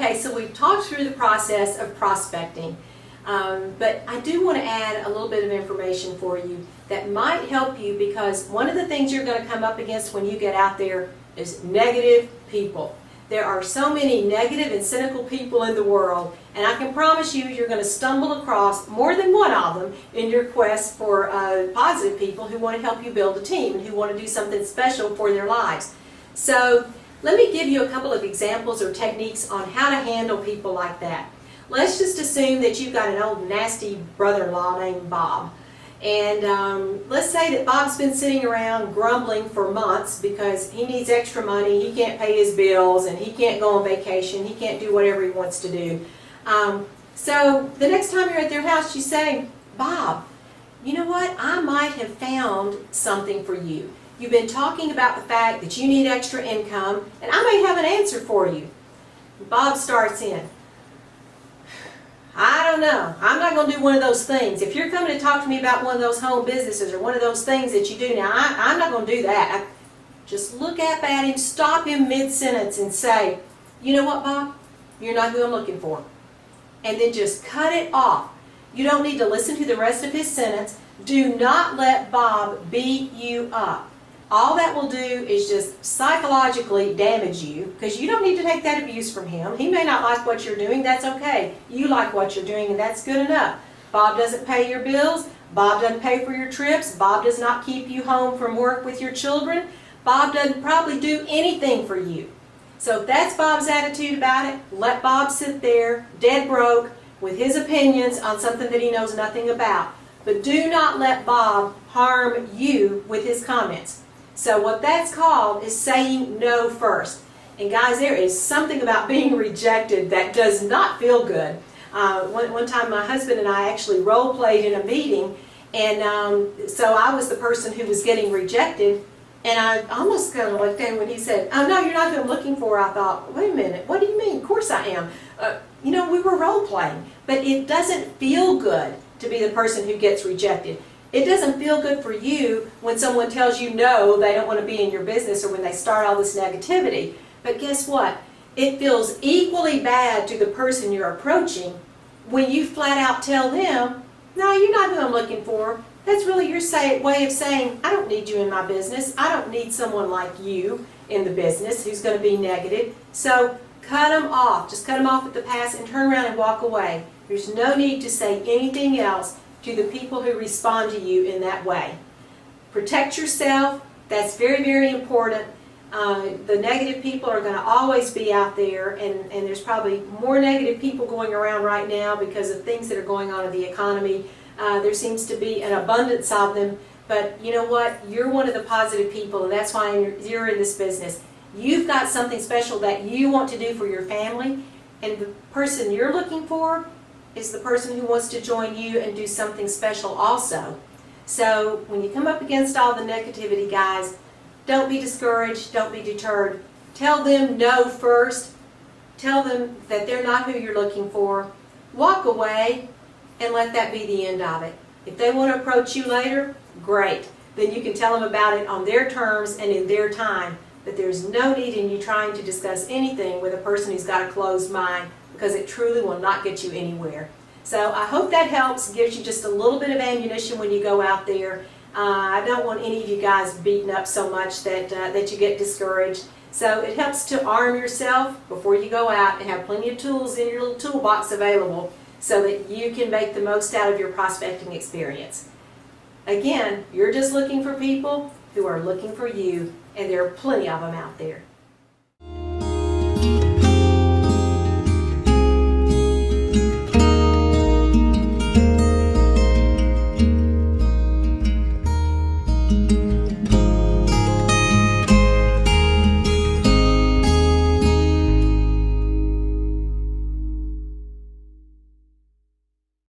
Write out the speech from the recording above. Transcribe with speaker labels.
Speaker 1: Okay, so we've talked through the process of prospecting, but I do want to add a little bit of information for you that might help you, because one of the things you're going to come up against when you get out there is negative people. There are so many negative and cynical people in the world, and I can promise you you're going to stumble across more than one of them in your quest for positive people who want to help you build a team and who want to do something special for their lives. So let me give you a couple of examples or techniques on how to handle people like that. Let's just assume that you've got an old nasty brother-in-law named Bob. And let's say that Bob's been sitting around grumbling for months because he needs extra money, he can't pay his bills, and he can't go on vacation, he can't do whatever he wants to do. So the next time you're at their house, you say, Bob, you know what, I might have found something for you. You've been talking about the fact that you need extra income, and I may have an answer for you. Bob starts in. I don't know. I'm not going to do one of those things. If you're coming to talk to me about one of those home businesses or one of those things that you do now, I'm not going to do that. Just look up at him, stop him mid-sentence and say, you know what, Bob? You're not who I'm looking for. And then just cut it off. You don't need to listen to the rest of his sentence. Do not let Bob beat you up. All that will do is just psychologically damage you, because you don't need to take that abuse from him. He may not like what you're doing. That's okay. You like what you're doing, and that's good enough. Bob doesn't pay your bills. Bob doesn't pay for your trips. Bob does not keep you home from work with your children. Bob doesn't probably do anything for you. So if that's Bob's attitude about it, let Bob sit there, dead broke, with his opinions on something that he knows nothing about. But do not let Bob harm you with his comments. So what that's called is saying no first. And guys, there is something about being rejected that does not feel good. One time my husband and I actually role played in a meeting, and so I was the person who was getting rejected, and I almost kind of looked at him when he said, oh no, you're not who I'm looking for. I thought, wait a minute, what do you mean? Of course I am. You know, we were role playing, but it doesn't feel good to be the person who gets rejected. It doesn't feel good for you when someone tells you no, they don't want to be in your business, or when they start all this negativity. But guess what? It feels equally bad to the person you're approaching when you flat out tell them, no, you're not who I'm looking for. That's really your way of saying, I don't need you in my business. I don't need someone like you in the business who's going to be negative. So cut them off. Just cut them off at the pass and turn around and walk away. There's no need to say anything else to the people who respond to you in that way. Protect yourself. That's very, very important. The negative people are going to always be out there, and there's probably more negative people going around right now because of things that are going on in the economy. There seems to be an abundance of them, but you know what? You're one of the positive people, and that's why you're in this business. You've got something special that you want to do for your family, and the person you're looking for is the person who wants to join you and do something special also. So when you come up against all the negativity, guys, don't be discouraged, don't be deterred. Tell them no first. Tell them that they're not who you're looking for. Walk away and let that be the end of it. If they want to approach you later, great. Then you can tell them about it on their terms and in their time. But there's no need in you trying to discuss anything with a person who's got a closed mind, because it truly will not get you anywhere. So I hope that helps, gives you just a little bit of ammunition when you go out there. I don't want any of you guys beaten up so much that you get discouraged. So it helps to arm yourself before you go out and have plenty of tools in your little toolbox available so that you can make the most out of your prospecting experience. Again, you're just looking for people who are looking for you, and there are plenty of them out there.
Speaker 2: Thank you.